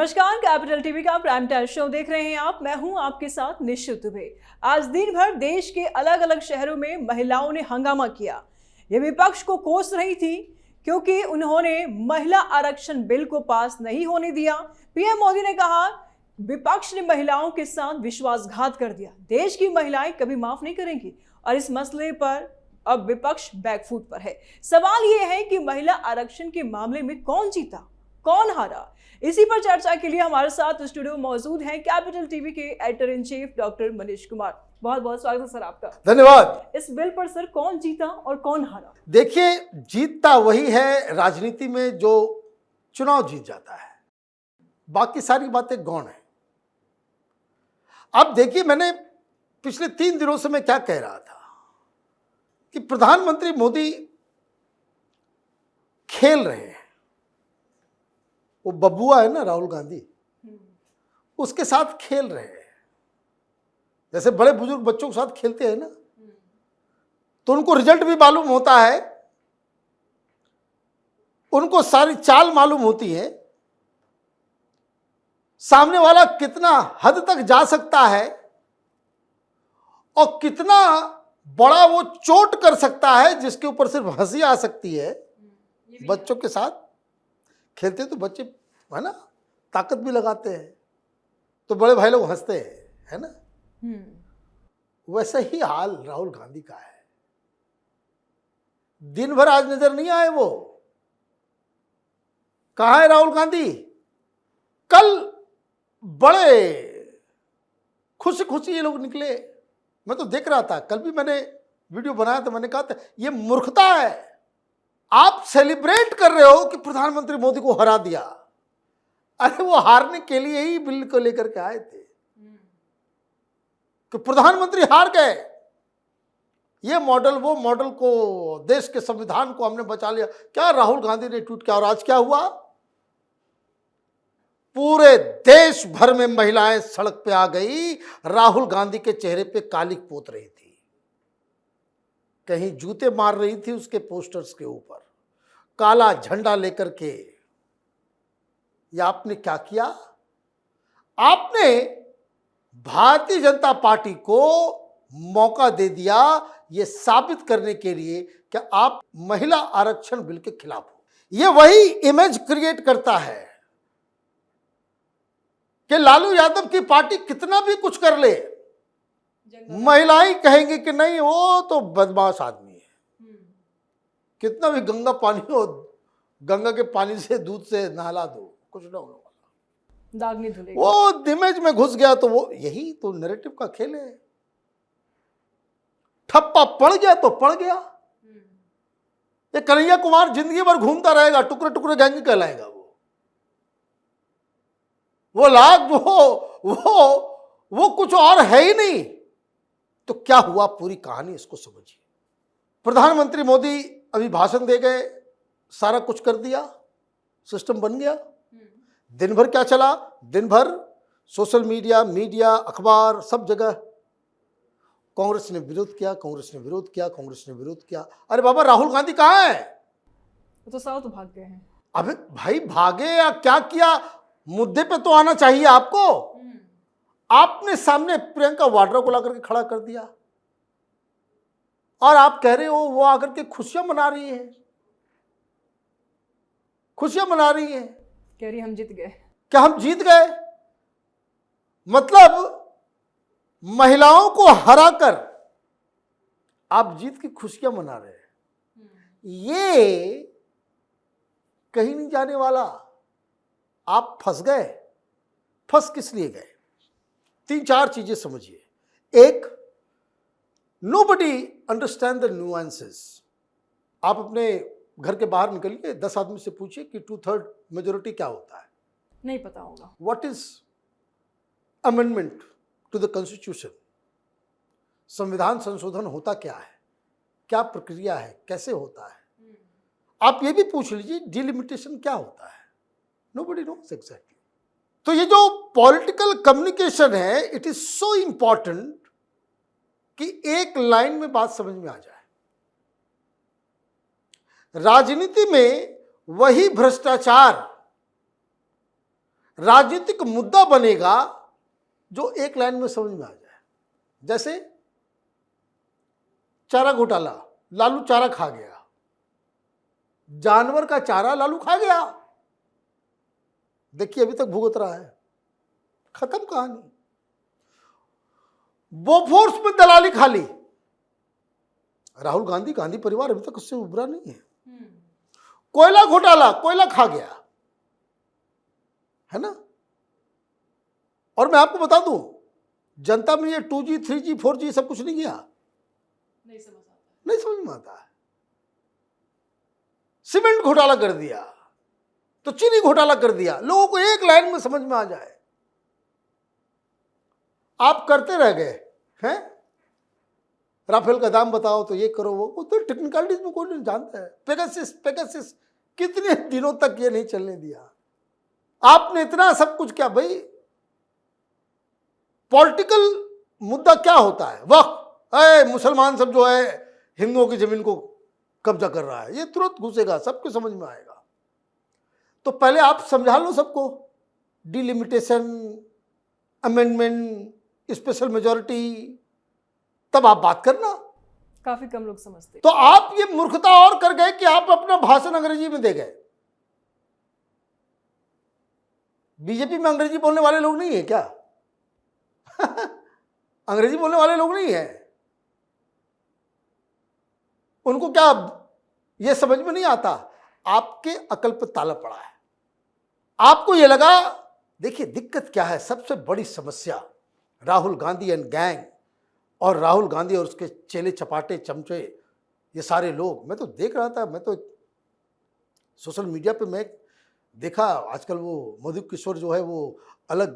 नमस्कार, capital TV का prime time show देख रहे हैं आप। मैं हूं आपके साथ निश्चित दुबे। आज दिन भर देश के अलग अलग शहरों में महिलाओं ने हंगामा किया। ये विपक्ष को कोस रही थी क्योंकि उन्होंने महिला आरक्षण बिल को पास नहीं होने दिया। पीएम मोदी ने कहा विपक्ष ने महिलाओं के साथ विश्वासघात कर दिया, देश की महिलाएं कभी माफ नहीं करेंगी। और इस मसले पर अब विपक्ष बैकफुट पर है। सवाल यह है कि महिला आरक्षण के मामले में कौन जीता, कौन हारा। इसी पर चर्चा के लिए हमारे साथ स्टूडियो मौजूद हैं कैपिटल टीवी के editor in chief doctor Manish Kumar. बहुत बहुत स्वागत है सर आपका। धन्यवाद। इस बिल पर सर कौन जीता और कौन हारा? देखिए, जीतता वही है राजनीति में जो चुनाव जीत जाता है, बाकी सारी बातें गौण है। अब देखिए, मैंने पिछले 3 दिनों से मैं क्या कह रहा था कि प्रधानमंत्री मोदी खेल रहे हैं। वो बबुआ है ना राहुल गांधी, उसके साथ खेल रहे हैं। जैसे बड़े बुजुर्ग बच्चों के साथ खेलते हैं ना, तो उनको रिजल्ट भी मालूम होता है, उनको सारी चाल मालूम होती है, सामने वाला कितना हद तक जा सकता है और कितना बड़ा वो चोट कर सकता है जिसके ऊपर सिर्फ हंसी आ सकती है। बच्चों के साथ खेलते तो बच्चे है ना, ताकत भी लगाते हैं, तो बड़े भाई लोग हंसते हैं, है ना। वैसा ही हाल राहुल गांधी का है। दिन भर आज नजर नहीं आए वो। कहां है राहुल गांधी? कल बड़े खुशी खुशी ये लोग निकले। मैं तो देख रहा था, कल भी मैंने वीडियो बनाया था, मैंने कहा था ये मूर्खता है। आप सेलिब्रेट कर रहे हो कि प्रधानमंत्री मोदी को हरा दिया। अरे वो हारने के लिए ही बिल को लेकर के आए थे कि प्रधानमंत्री हार गए। ये मॉडल वो मॉडल को, देश के संविधान को हमने बचा लिया। क्या राहुल गांधी ने ट्वीट किया और आज क्या हुआ? पूरे देश भर में महिलाएं सड़क पे आ गई। राहुल गांधी के चेहरे पे कालिक पोत रही थी, कहीं जूते मार रही थी उसके पोस्टर्स के ऊपर, काला झंडा लेकर के। या आपने क्या किया? आपने भारतीय जनता पार्टी को मौका दे दिया यह साबित करने के लिए कि आप महिला आरक्षण बिल के खिलाफ हो। यह वही इमेज क्रिएट करता है कि लालू यादव की पार्टी कितना भी कुछ कर ले, महिलाएं कहेंगे कि नहीं वो तो बदमाश आदमी है। कितना भी गंगा पानी हो, गंगा के पानी से दूध से नहला दो, कुछ ना होने वाला, दाग नहीं धुलेगा। वो इमेज में घुस गया तो वो यही तो नैरेटिव का खेल है। ठप्पा पड़ गया तो पड़ गया। ये कन्हैया कुमार जिंदगी भर घूमता रहेगा, टुकड़े टुकड़े गैंग कहलाएगा वो लाग वो कुछ और है ही नहीं। तो क्या हुआ पूरी कहानी, इसको समझिए। प्रधानमंत्री मोदी अभी भाषण दे गए, सारा कुछ कर दिया, सिस्टम बन गया। दिन भर क्या चला? दिन भर सोशल मीडिया, अखबार, सब जगह कांग्रेस ने विरोध किया, कांग्रेस ने विरोध किया, कांग्रेस ने विरोध किया। अरे बाबा, राहुल गांधी कहाँ है? वो तो साउथ भाग गए हैं। अबे भाई, भागे या क्या किया? मुद्दे पे तो आना चाहिए आपको। आपने सामने प्रियंका वाड्रा को लाकर के खड़ा कर दिया और आप कह रहे हो वो आकर के खुशियां मना रही है, खुशियां मना रही है। कह रही हम जीत गए। क्या हम जीत गए? मतलब महिलाओं को हराकर आप जीत की खुशियां मना रहे हैं। ये कहीं नहीं जाने वाला। आप फंस गए। फंस किस लिए गए? 3-4 चीजें समझिए। एक, नोबडी अंडरस्टैंड द नुआंसेस। आप अपने घर के बाहर निकलिए, 10 आदमी से पूछिए कि 2/3 मेजोरिटी क्या होता है। नहीं पता होगा। What is amendment to the constitution? संविधान संशोधन होता क्या है, क्या प्रक्रिया है, कैसे होता है? आप ये भी पूछ लीजिए डिलिमिटेशन क्या होता है। Nobody nose exactly. तो ये जो पॉलिटिकल कम्युनिकेशन है, इट इज सो इंपॉर्टेंट कि एक लाइन में बात समझ में आ जाए। राजनीति में वही भ्रष्टाचार राजनीतिक मुद्दा बनेगा जो एक लाइन में समझ में आ जाए। जैसे चारा घोटाला, लालू चारा खा गया, जानवर का चारा लालू खा गया, देखिए अभी तक भुगत रहा है, खत्म कहानी। बोफोर्स में दलाली खा ली, राहुल गांधी, गांधी परिवार अभी तक उससे उभरा नहीं है। कोयला घोटाला, कोयला खा गया, है ना। और मैं आपको बता दूं, जनता में ये 2G 3G 4G सब कुछ नहीं गया, नहीं समझ में आता है। सीमेंट घोटाला कर दिया, तो चीनी घोटाला कर दिया, लोगों को एक लाइन में समझ में आ जाए। आप करते रह गए हैं, राफेल का दाम बताओ तो ये करो वो तो टेक्निकलिटीज में कोई नहीं जानता है। पेगासिस कितने दिनों तक ये नहीं चलने दिया। आपने इतना सब कुछ क्या भाई, पॉलिटिकल मुद्दा क्या होता है, वक्त मुसलमान सब जो है हिंदुओं की जमीन को कब्जा कर रहा है, ये तुरंत घुसेगा, सबको समझ में आएगा। तो पहले आप समझा लो सबको, डिलिमिटेशन, अमेंडमेंट, स्पेशल मेजॉरिटी, तब आप बात करना। काफी कम लोग समझते। तो आप ये मूर्खता और कर गए कि आप अपना भाषण अंग्रेजी में दे गए। बीजेपी में अंग्रेजी बोलने वाले लोग नहीं है क्या? अंग्रेजी बोलने वाले लोग नहीं है, उनको क्या ये समझ में नहीं आता? आपके अकल पर ताला पड़ा है, आपको ये लगा। देखिए दिक्कत क्या है, सबसे बड़ी समस्या राहुल गांधी एंड गैंग, और राहुल गांधी और उसके चेले चपाटे चमचे, ये सारे लोग। मैं तो देख रहा था, मैं तो सोशल मीडिया पे मैं देखा आजकल वो मधु किशोर जो है वो अलग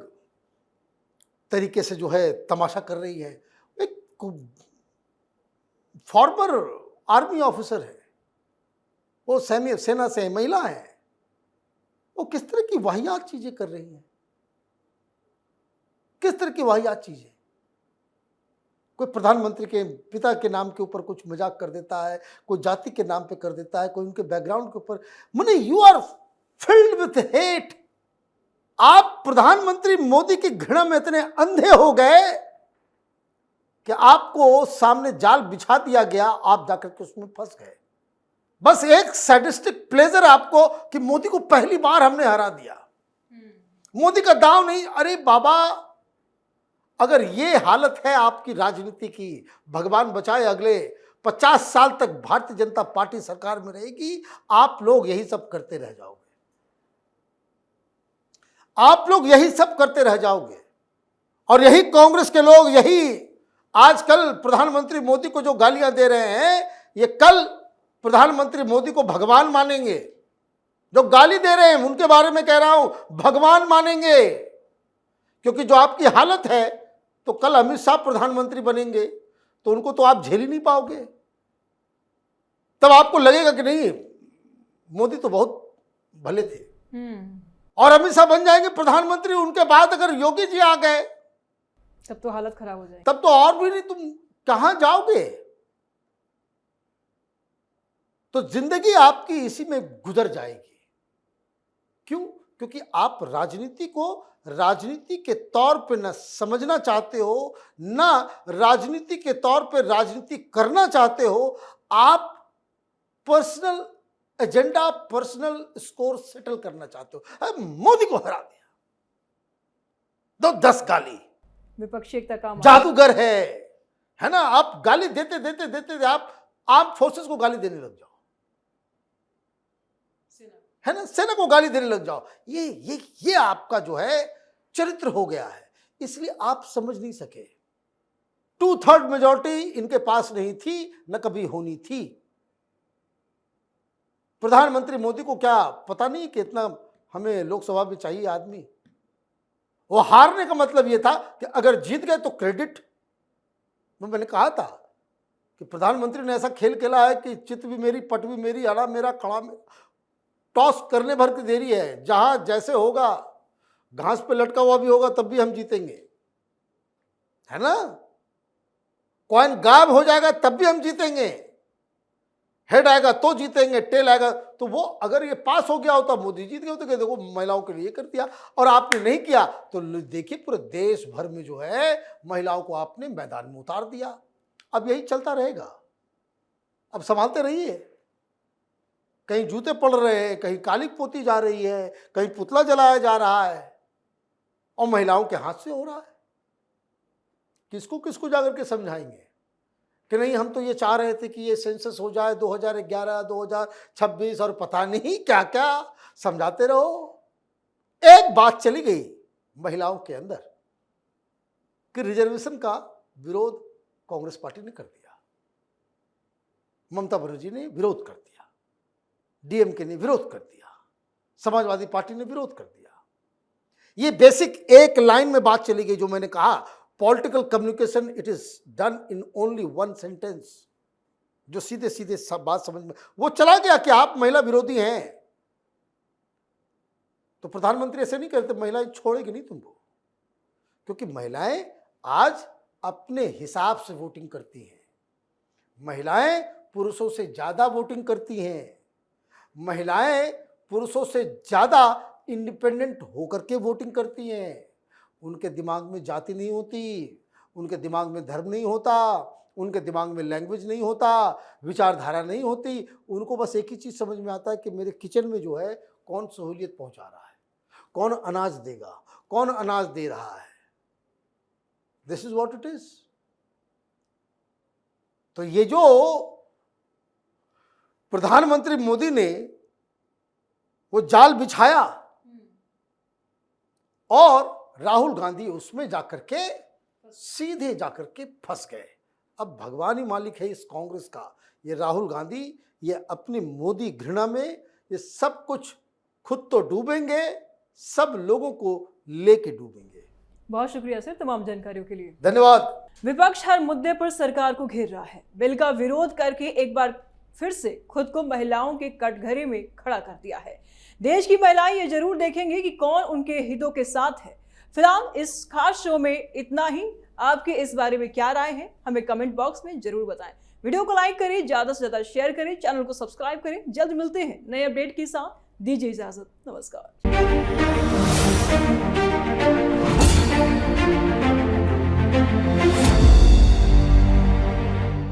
तरीके से जो है तमाशा कर रही है। एक फॉर्मर आर्मी ऑफिसर है, वो सेना से महिला है, वो किस तरह की वाहियात चीजें कर रही हैं, किस तरह की वाहियात चीजें। कोई प्रधानमंत्री के पिता के नाम के ऊपर कुछ मजाक कर देता है, कोई जाति के नाम पे कर देता है, कोई उनके बैकग्राउंड के ऊपर। माने you are filled with hate. आप प्रधानमंत्री मोदी की घृणा में इतने अंधे हो गए कि आपको सामने जाल बिछा दिया गया, आप जाकर के उसमें फंस गए। बस एक सैडिस्टिक प्लेजर आपको कि मोदी को पहली बार हमने हरा दिया, मोदी का दांव नहीं। अरे बाबा, अगर ये हालत है आपकी राजनीति की, भगवान बचाए अगले 50 साल तक भारतीय जनता पार्टी सरकार में रहेगी, आप लोग यही सब करते रह जाओगे, आप लोग यही सब करते रह जाओगे। और यही कांग्रेस के लोग, यही आजकल प्रधानमंत्री मोदी को जो गालियां दे रहे हैं, ये कल प्रधानमंत्री मोदी को भगवान मानेंगे। जो गाली दे रहे हैं उनके बारे में कह रहा हूं, भगवान मानेंगे। क्योंकि जो आपकी हालत है, तो कल अमित शाह प्रधानमंत्री बनेंगे, तो उनको तो आप झेल ही नहीं पाओगे। तब आपको लगेगा कि नहीं, मोदी तो बहुत भले थे। और अमित शाह बन जाएंगे प्रधानमंत्री, उनके बाद अगर योगी जी आ गए, तब तो हालत खराब हो जाएगी। तब तो और भी नहीं, तुम कहां जाओगे? तो जिंदगी आपकी इसी में गुजर जाएगी। क्यों? क्योंकि आप राजनीति को राजनीति के तौर पे न समझना चाहते हो, ना राजनीति के तौर पे राजनीति करना चाहते हो। आप personal agenda, personal score settle करना चाहते हो। मोदी को हरा दिया, दो 10 गाली, विपक्षी एकता का जादूगर है ना। आप गाली देते देते देते आप आर्म फोर्सेस को गाली देने लग जाओ, है ना, सेना को गाली देने लग जाओ। ये आपका जो है चरित्र हो गया है, इसलिए आप समझ नहीं सके। 2/3 मेजॉरिटी इनके पास नहीं थी, न कभी होनी थी। प्रधानमंत्री मोदी को क्या पता नहीं कि इतना हमें लोकसभा में चाहिए आदमी। वो हारने का मतलब ये था कि अगर जीत गए तो क्रेडिट। मैंने कहा था कि प्रधानमंत्री ने ऐसा खेल खेला है कि चित भी मेरी, पट भी मेरी, अड़ा मेरा, खड़ा मेरा, टॉस करने भर की देरी है। जहां जैसे होगा, घास पे लटका हुआ भी होगा तब भी हम जीतेंगे, है ना। कॉइन गायब हो जाएगा तब भी हम जीतेंगे। हेड आएगा तो जीतेंगे, टेल आएगा तो वो, अगर ये पास हो गया होता मोदी जीत गए होते कि देखो महिलाओं के लिए कर दिया और आपने नहीं किया, तो देखिए पूरे देश भर में जो है महिलाओं को आपने मैदान में उतार दिया। अब यही चलता रहेगा, अब संभालते रहिए। कहीं जूते पड़ रहे हैं, कहीं काली पोती जा रही है, कहीं पुतला जलाया जा रहा है और महिलाओं के हाथ से हो रहा है। किसको किसको जाकर के समझाएंगे कि नहीं हम तो ये चाह रहे थे कि ये सेंसस हो जाए 2011, 2026 और पता नहीं क्या क्या समझाते रहो। एक बात चली गई महिलाओं के अंदर कि रिजर्वेशन का विरोध कांग्रेस पार्टी ने कर दिया, ममता बनर्जी ने विरोध कर दिया, डीएमके ने विरोध कर दिया, समाजवादी पार्टी ने विरोध कर दिया। ये बेसिक एक लाइन में बात चली गई जो मैंने कहा, political communication it is done in only one sentence, जो सीधे सीधे सब बात समझ में वो चला गया कि आप महिला विरोधी हैं। तो प्रधानमंत्री ऐसे नहीं करते, महिलाएं छोड़ेगी नहीं तुमको, क्योंकि महिलाएं आज अपने हिसाब से वोटिंग करती हैं। महिलाएं पुरुषों से ज्यादा वोटिंग करती हैं। महिलाएं पुरुषों से ज्यादा इंडिपेंडेंट होकर के वोटिंग करती हैं। उनके दिमाग में जाति नहीं होती, उनके दिमाग में धर्म नहीं होता, उनके दिमाग में लैंग्वेज नहीं होता, विचारधारा नहीं होती। उनको बस एक ही चीज़ समझ में आता है कि मेरे किचन में जो है कौन सहूलियत पहुंचा रहा है, कौन अनाज देगा, कौन अनाज दे रहा है। This is what it is. तो ये जो प्रधानमंत्री मोदी ने वो जाल बिछाया और राहुल गांधी उसमें जाकर के सीधे जाकर के फंस गए। अब भगवान ही मालिक है इस कांग्रेस का। ये राहुल गांधी ये अपनी मोदी घृणा में ये सब कुछ खुद तो डूबेंगे, सब लोगों को लेके डूबेंगे। बहुत शुक्रिया सर तमाम जानकारियों के लिए। धन्यवाद। विपक्ष हर मुद्दे पर सरकार को घेर रहा है। बिल का विरोध करके एक बार फिर से खुद को महिलाओं के कटघरे में खड़ा कर दिया है। देश की महिलाएं ये जरूर देखेंगे कि कौन उनके हितों के साथ है। फिलहाल इस खास शो में इतना ही। आपके इस बारे में क्या राय है हमें कमेंट बॉक्स में जरूर बताएं। वीडियो को लाइक करें, ज्यादा से ज्यादा शेयर करें, चैनल को सब्सक्राइब करें। जल्द मिलते हैं नए अपडेट के साथ। दीजिए इजाजत। नमस्कार।